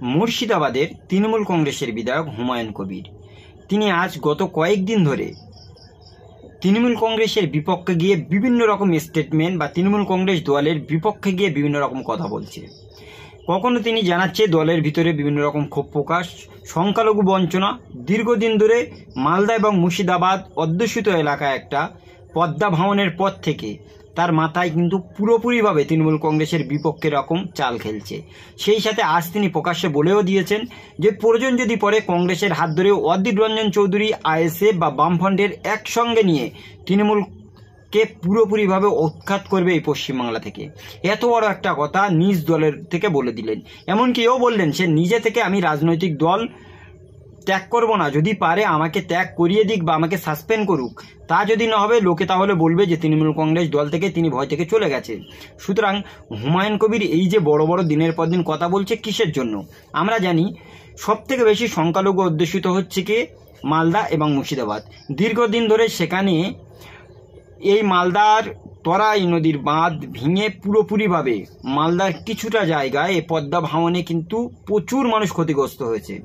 মুর্শিদাবাদের তৃণমূল কংগ্রেসের বিধায়ক হুমায়ুন কবির তিনি আজ গত কয়েকদিন ধরে তৃণমূল কংগ্রেসের বিপক্ষে গিয়ে বিভিন্ন রকম স্টেটমেন্ট বা তৃণমূল কংগ্রেস দলের বিপক্ষে গিয়ে বিভিন্ন রকম কথা বলছে। কখনো তিনি জানাচ্ছে দলের ভিতরে বিভিন্ন রকম ক্ষোভ প্রকাশ, সংখ্যালঘু বঞ্চনা। দীর্ঘদিন ধরে মালদা এবং মুর্শিদাবাদ অধ্যুষিত এলাকায় একটা পদ্মা ভাঙনের পর থেকে তার মাথায় কিন্তু পুরোপুরিভাবে তৃণমূল কংগ্রেসের বিপক্ষে রকম চাল খেলছে। সেই সাথে আজ তিনি প্রকাশ্যে বলেও দিয়েছেন যে প্রয়োজন যদি পরে কংগ্রেসের হাত ধরে অধীর রঞ্জন চৌধুরী, আইএসএফ বা বামফ্রন্টের একসঙ্গে নিয়ে তৃণমূলকে পুরোপুরিভাবে উৎখাত করবে এই পশ্চিমবাংলা থেকে। এত বড় একটা কথা নিজ দলের থেকে বলে দিলেন। এমনকি এও বললেন সে নিজে থেকে আমি রাজনৈতিক দল ত্যাগ করব না, যদি পারে আমাকে ত্যাগ করিয়ে দিক বা আমাকে সাসপেন্ড করুক, তা যদি না হবে লোকে তাহলে বলবে যে তৃণমূল কংগ্রেস দল থেকে তিনি ভয় থেকে চলে গেছে। সুতরাং হুমায়ুন কবির এই যে বড় বড় দিনের পর দিন কথা বলছে কিসের জন্য? আমরা জানি সবথেকে বেশি সংখ্যালঘু অধ্যুষিত হচ্ছে কি মালদা এবং মুর্শিদাবাদ। দীর্ঘদিন ধরে সেখানে এই মালদার তরাই নদীর বাঁধ ভেঙে পুরোপুরিভাবে মালদার কিছুটা জায়গায় এই পদ্মা ভাঙনে কিন্তু প্রচুর মানুষ ক্ষতিগ্রস্ত হয়েছে।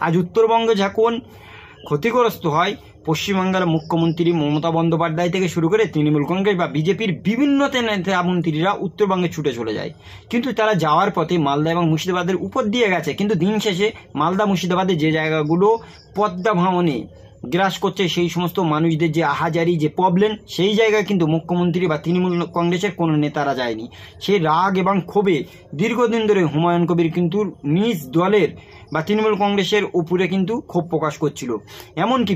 আজ উত্তরবঙ্গে যখন ক্ষতিগ্রস্ত হয়, পশ্চিমবাংলার মুখ্যমন্ত্রী মমতা বন্দ্যোপাধ্যায় থেকে শুরু করে তৃণমূল কংগ্রেস বা বিজেপির বিভিন্ন নেতা মন্ত্রীরা উত্তরবঙ্গে ছুটে চলে যায়, কিন্তু তারা যাওয়ার পথে মালদা এবং মুর্শিদাবাদের উপর দিয়ে গেছে। কিন্তু দিন শেষে মালদা মুর্শিদাবাদের যে জায়গাগুলো পদ্মা ভাঙনে গ্রাস করছে সেই সমস্ত মানুষদের যে আহাজারি, যে প্রবলেম, সেই জায়গায় কিন্তু মুখ্যমন্ত্রী বা তৃণমূল কংগ্রেসের কোনো নেতারা যায়নি। সেই রাগ এবং ক্ষোভে দীর্ঘদিন ধরে হুমায়ুন কবির কিন্তু নিজ দলের বা তৃণমূল কংগ্রেসের উপরে কিন্তু ক্ষোভ প্রকাশ করছিল। এমনকি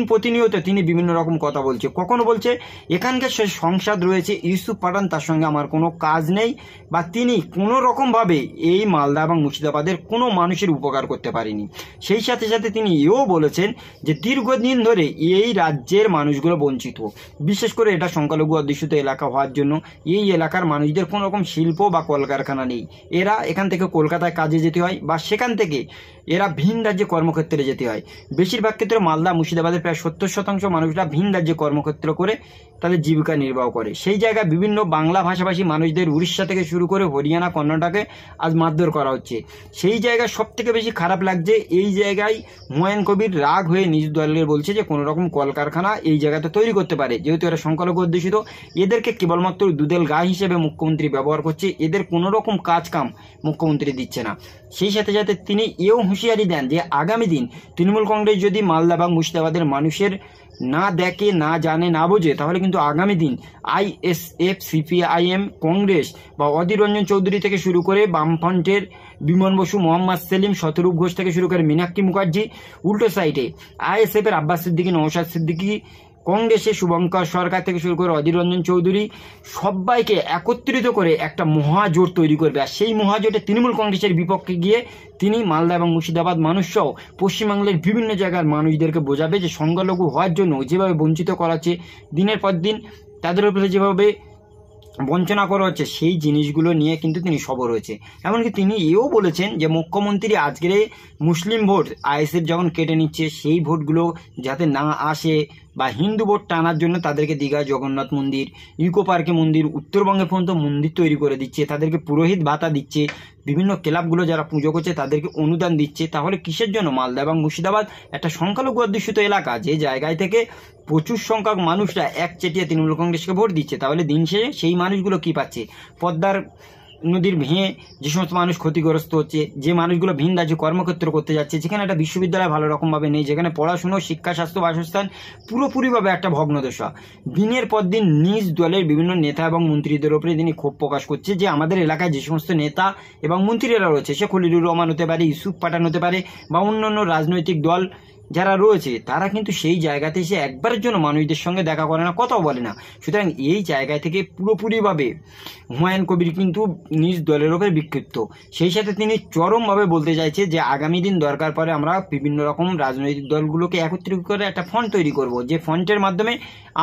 প্রতিনিয়ত তিনি বিভিন্ন রকম কথা বলছে। কখনো বলছে এখানকার সে সংসদ রয়েছে ইউসুফ পাঠান, তার সঙ্গে আমার কোনো কাজ নেই, বা তিনি কোনো রকমভাবে এই মালদা এবং মুর্শিদাবাদের কোনো মানুষের উপকার করতে পারেনি। সেই সাথে সাথে তিনি এও বলেছেন যে দীর্ঘদিন ধরে এই রাজ্যের মানুষগুলো বঞ্চিত, বিশেষ করে এটা সংখ্যালঘু অধ্যুষিত এলাকা হওয়ার জন্য এই এলাকার মানুষদের কোনো রকম শিল্প বা কলকারখানা নেই। এরা এখান থেকে কলকাতায় কাজে যেতে হয় বা সেখান থেকে এরা ভিন রাজ্যে কর্মক্ষেত্রে যেতে হয়। বেশিরভাগ ক্ষেত্রে মালদা মুর্শিদাবাদের প্রায় 70% মানুষরা ভিন রাজ্যে কর্মক্ষেত্র করে তাদের জীবিকা নির্বাহ করে। সেই জায়গায় বিভিন্ন বাংলা ভাষাভাষী মানুষদের উড়িষ্যা থেকে শুরু করে হরিয়ানা, কর্ণাটকে আজ মারধর করা হচ্ছে। সেই জায়গায় সব থেকে বেশি খারাপ লাগছে, এই জায়গায় হুমায়ুন কবির রাগ হয়ে নিজ দলের বলছে যে কোনো রকম কলকারখানা এই জায়গাতে তৈরি করতে পারে, যেহেতু এরা সংখ্যালঘু অধ্যুষিত, এদেরকে কেবলমাত্র দুধেল গা হিসেবে মুখ্যমন্ত্রী ব্যবহার করছে, এদের কোনো রকম কাজ কাম মুখ্যমন্ত্রী দিচ্ছে না। সেই সাথে সাথে তিনি এও হুঁশিয়ারি দেন যে আগামী দিন তৃণমূল কংগ্রেস যদি মালদা বা মুর্শিদাবাদের মানুষের না দেখে, না জানে, না বোঝে, তাহলে কিন্তু আগামী দিন আইএসএফ, সিপিআইএম, কংগ্রেস বা অধীর রঞ্জন চৌধুরী থেকে শুরু করে বামফ্রন্টের বিমন বসু, মোহাম্মদ সেলিম, শতরূপ ঘোষ থেকে শুরু করে মীনাক্ষী মুখার্জি, উল্টো সাইডে আইএসএফ এর আব্বাস সিদ্দিকী, নওশাদ সিদ্দিকী, কংগ্রেসের শুভঙ্কর সরকার থেকে শুরু করে অধীর রঞ্জন চৌধুরী, সবাইকে একত্রিত করে একটা মহাজোট তৈরি করবে। আর সেই মহাজোটে তৃণমূল কংগ্রেসের বিপক্ষে গিয়ে তিনি মালদা এবং মুর্শিদাবাদ মানুষসহ পশ্চিমবাংলার বিভিন্ন জায়গার মানুষদেরকে বোঝাবে যে সংখ্যালঘু হওয়ার জন্য যেভাবে বঞ্চিত করা হচ্ছে, দিনের পর দিন তাদের উপরে যেভাবে বঞ্চনা করা হচ্ছে, সেই জিনিসগুলো নিয়ে কিন্তু তিনি সবর হয়েছে। এমনকি তিনি এও বলেছেন যে মুখ্যমন্ত্রী আজকের মুসলিম ভোট আইএসএফ যখন কেটে নিচ্ছে, সেই ভোটগুলো যাতে না আসে বা হিন্দু ভোট টানার জন্য তাদেরকে দীঘায় জগন্নাথ মন্দির, ইকো পার্কে মন্দির, উত্তরবঙ্গে পর্যন্ত মন্দির তৈরি করে দিচ্ছে, তাদেরকে পুরোহিত ভাতা দিচ্ছে, বিভিন্ন ক্লাবগুলো যারা পুজো করছে তাদেরকে অনুদান দিচ্ছে। তাহলে কিসের জন্য মালদা এবং মুর্শিদাবাদ একটা সংখ্যালঘু অধ্যুষিত এলাকা, যে জায়গায় থেকে প্রচুর সংখ্যক মানুষরা একচেটিয়া তৃণমূল কংগ্রেসকে ভোট দিচ্ছে, তাহলে দিন শেষে সেই মানুষগুলো কি পাচ্ছে? পদ্মার নদীর ভেঙে যে সমস্ত মানুষ ক্ষতিগ্রস্ত হচ্ছে, যে মানুষগুলো ভিন রাজ্যে কর্মক্ষেত্র করতে যাচ্ছে, যেখানে একটা বিশ্ববিদ্যালয় ভালো রকমভাবে নেই, যেখানে পড়াশুনো, শিক্ষা, স্বাস্থ্য, বাসস্থান পুরোপুরিভাবে একটা ভগ্নদশা, দিনের পর দিন নিজ দলের বিভিন্ন নেতা এবং মন্ত্রীদের উপরে তিনি ক্ষোভ প্রকাশ করছে যে আমাদের এলাকায় যে সমস্ত নেতা এবং মন্ত্রীরা রয়েছে, সে খলিলুর রহমান হতে পারে, ইউসুফ পাঠান হতে পারে বা অন্যান্য রাজনৈতিক দল যারা রয়েছে, তারা কিন্তু সেই জায়গাতে এসে একবারের জন্য মানুষদের সঙ্গে দেখা করে না, কথাও বলে না। সুতরাং এই জায়গা থেকে পুরোপুরিভাবে হুমায়ুন কবির কিন্তু নিজ দলের ওপর বিক্ষিপ্ত। সেই সাথে তিনি চরমভাবে বলতে চাইছে যে আগামী দিন দরকার পড়ে আমরা বিভিন্ন রকম রাজনৈতিক দলগুলোকে একত্রিত করে একটা ফন্ড তৈরি করব, যে ফন্ডের মাধ্যমে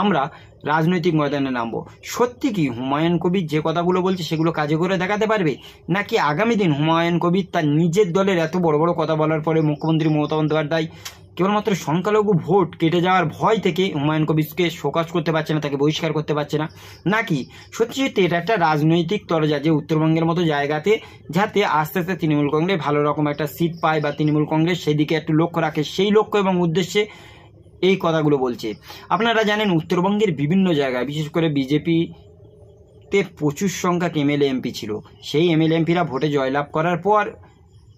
আমরা রাজনৈতিক ময়দানে নামবো। সত্যি কি হুমায়ুন কবির যে কথাগুলো বলছে সেগুলো কাজে করে দেখাতে পারবে, নাকি আগামী দিন হুমায়ুন কবির তার নিজের দলের এত বড় বড় কথা বলার পরে মুখ্যমন্ত্রী মমতা বন্দ্যোপাধ্যায় কেবলমাত্র সংখ্যালঘু ভোট কেটে যাওয়ার ভয় থেকে হুমায়ুন কবিরকে শোকজ করতে পারছে না, তাকে বহিষ্কার করতে পারছে না, নাকি সত্যি সত্যি এটা একটা রাজনৈতিক তরজা যে উত্তরবঙ্গের মতো জায়গাতে যাতে আস্তে আস্তে তৃণমূল কংগ্রেস ভালো রকম একটা সিট পায় বা তৃণমূল কংগ্রেস সেদিকে একটু লক্ষ্য রাখে, সেই লক্ষ্য এবং উদ্দেশ্যে এই কথাগুলো বলছে। আপনারা জানেন উত্তরবঙ্গের বিভিন্ন জায়গায় বিশেষ করে বিজেপিতে প্রচুর সংখ্যক এমএলএ এমপি ছিল, সেই এমএলএ এমপিরা ভোটে জয়লাভ করার পর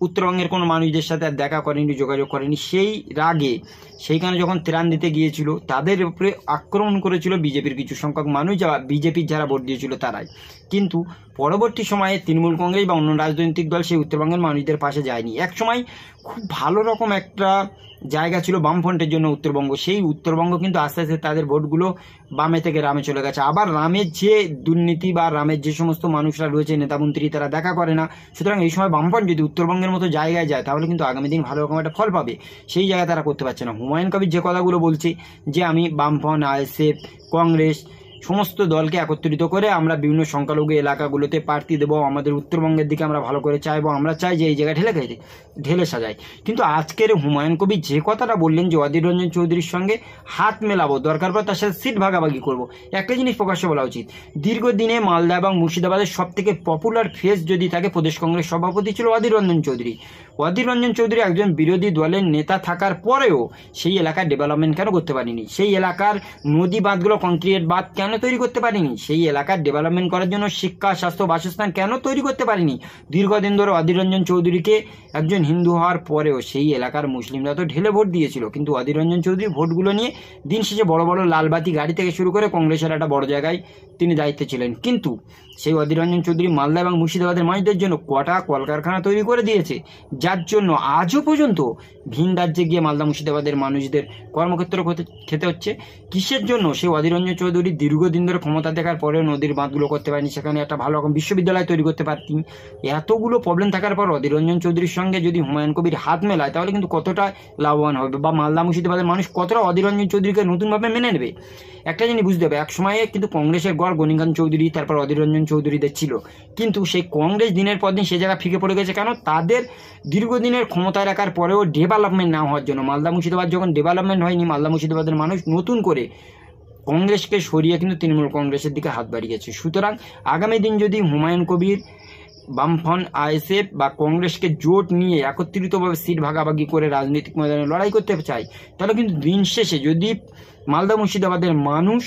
উত্তরবঙ্গের কোনো মানুষদের সাথে আর দেখা করেনি, যোগাযোগ করেনি। সেই রাগে সেইখানে যখন ত্রাণ দিতে গিয়েছিল তাদের উপরে আক্রমণ করেছিল বিজেপির কিছু সংখ্যক মানুষ, যা বিজেপির যারা ভোট দিয়েছিল তারাই। কিন্তু পরবর্তী সময়ে তৃণমূল কংগ্রেস বা অন্য রাজনৈতিক দল সেই উত্তরবঙ্গের মানুষদের পাশে যায়নি। এক সময় খুব ভালো রকম একটা জায়গা ছিল বামফ্রন্টের জন্য উত্তরবঙ্গ, সেই উত্তরবঙ্গ কিন্তু আস্তে আস্তে তাদের ভোটগুলো বামে থেকে রামে চলে গেছে। আবার রামের যে দুর্নীতি বা রামের যে সমস্ত মানুষরা রয়েছে নেতামন্ত্রী তারা দেখা করে না, সুতরাং এই সময় বামফ্রন্ট যদি উত্তরবঙ্গের মতো জায়গায় যায় তাহলে কিন্তু আগামী দিন ভালো রকম একটা ফল পাবে, সেই জায়গায় তারা করতে পারছে না। হুমায়ুন কবির যে কথাগুলো বলছে যে আমি বামফ্রন্ট, আইএসএফ, কংগ্রেস সমস্ত দলকে একত্রিত করে আমরা বিভিন্ন সংখ্যালঘু এলাকাগুলোতে প্রার্থী দেবো, আমাদের উত্তরবঙ্গের দিকে আমরা ভালো করে চাইবো, আমরা চাই যে এই জায়গায় ঢেলে সাজাই। কিন্তু আজকের হুমায়ুন কবির যে কথাটা বললেন যে অধীর রঞ্জন চৌধুরীর সঙ্গে হাত মেলাবো, দরকার পর তার সাথে সিট ভাগাভাগি করবো, একটা জিনিস প্রকাশ্যে বলা উচিত, দীর্ঘদিনে মালদা এবং মুর্শিদাবাদের সব থেকে পপুলার ফেস যদি থাকে প্রদেশ কংগ্রেস সভাপতি ছিল অধীর রঞ্জন চৌধুরী। অধীর রঞ্জন চৌধুরী একজন বিরোধী দলের নেতা থাকার পরেও সেই এলাকার ডেভেলপমেন্ট কেন করতে পারেনি, সেই এলাকার নদী বাঁধগুলো কংক্রিট বাঁধ কেন তৈরি করতে পারেনি, সেই এলাকার ডেভেলপমেন্ট করার জন্য শিক্ষা, স্বাস্থ্য, বাসস্থান কেন তৈরি করতে পারেনি। দীর্ঘদিন ধরে অধীর রঞ্জন চৌধুরীকে একজন হিন্দু হওয়ার পরেও সেই এলাকার মুসলিমরা তো ঢেলে ভোট দিয়েছিল, কিন্তু অধীর রঞ্জন চৌধুরী ভোটগুলো নিয়ে দিন শেষে বড় বড় লালবাতি গাড়ি থেকে শুরু করে কংগ্রেসের একটা বড় জায়গায় তিনি দায়িত্বে ছিলেন। কিন্তু সেই অধীর রঞ্জন চৌধুরী মালদা এবং মুর্শিদাবাদের মানুষদের জন্য কটা কলকারখানা তৈরি করে দিয়েছে, যার জন্য আজও পর্যন্ত ভিন রাজ্যে গিয়ে মালদা মুর্শিদাবাদের মানুষদের কর্মক্ষেত্র খেতে হচ্ছে। কিসের জন্য? সেই অধীর রঞ্জন চৌধুরী দীর্ঘদিন ধরে ক্ষমতা দেখার পরেও নদীর বাঁধগুলো করতে পারেনি, সেখানে একটা ভালো রকম বিশ্ববিদ্যালয় তৈরি করতে পারতেন। এতগুলো প্রবলেম থাকার পর অধীর রঞ্জন চৌধুরীর সঙ্গে যদি হুমায়ুন কবির হাত মেলায় তাহলে কিন্তু কতটা লাভবান হবে, বা মালদা মুর্শিদাবাদের মানুষ কতটা অধীর রঞ্জন চৌধুরীকে নতুনভাবে মেনে নেবে। একটা জিনিস বুঝতে হবে, এক সময়ে কিন্তু কংগ্রেসের গড় গণিকান্ত চৌধুরী, তারপর অধীর রঞ্জন চৌধুরীদের ছিল, কিন্তু সেই কংগ্রেস দিনের পর দিন সে জায়গা ফিকে পড়ে গেছে। কেন? তাদের দীর্ঘদিনের ক্ষমতায় রাখার পরেও ডেভেলপমেন্ট না হওয়ার জন্য। মালদা মুর্শিদাবাদ যখন ডেভেলপমেন্ট হয়নি, মালদা মুর্শিদাবাদের মানুষ নতুন করে কংগ্রেসকে সরিয়ে কিন্তু তৃণমূল কংগ্রেসের দিকে হাত বাড়িয়েছে। সুতরাং আগামী দিন যদি হুমায়ুন কবির বামফ্রন্ট, আইএসএফ বা কংগ্রেসকে জোট নিয়ে একত্রিতভাবে সিট ভাগাভাগি করে রাজনৈতিক ময়দানে লড়াই করতে চায়, তাহলে কিন্তু দিন শেষে যদি মালদা মুর্শিদাবাদের মানুষ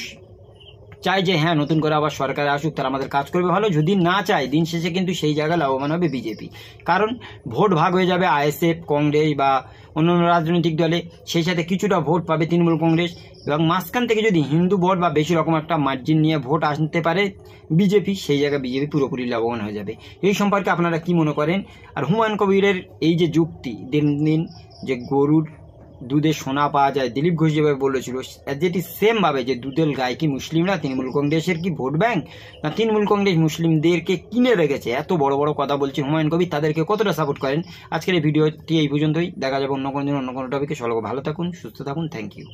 চায় যে হ্যাঁ নতুন করে আবার সরকারে আসুক, তারা আমাদের কাজ করবে ভালো, যদি না চায় দিন শেষে কিন্তু সেই জায়গায় লাভবান হবে বিজেপি। কারণ ভোট ভাগ হয়ে যাবে আইএসএফ, কংগ্রেস বা অন্যান্য রাজনৈতিক দলে, সেই সাথে কিছুটা ভোট পাবে তৃণমূল কংগ্রেস, এবং মাঝখান থেকে যদি হিন্দু ভোট বা বেশি রকম একটা মার্জিন নিয়ে ভোট আসতে পারে বিজেপি, সেই জায়গায় বিজেপি পুরোপুরি লাভবান হয়ে যাবে। এই সম্পর্কে আপনারা কি মনে করেন? আর হুমায়ুন কবিরের এই যে যুক্তি, দিন দিন যে গরুর দুধে সোনা পাওয়া যায়, দিলীপ ঘোষ যেভাবে বলেছিল, যেটি সেমভাবে যে দুধের গায়ে কি মুসলিমরা তৃণমূল কংগ্রেসের কি ভোট ব্যাংক, না তৃণমূল কংগ্রেস মুসলিমদেরকে কিনে রেখেছে? এত বড় বড় কথা বলছে হুমায়ুন কবির, তাদেরকে কতটা সাপোর্ট করেন? আজকের এই ভিডিওটি এই পর্যন্তই, দেখা যাবে অন্য কোনো দিন অন্য কোনো টপিকে। সকলে ভালো থাকুন, সুস্থ থাকুন, থ্যাংক ইউ।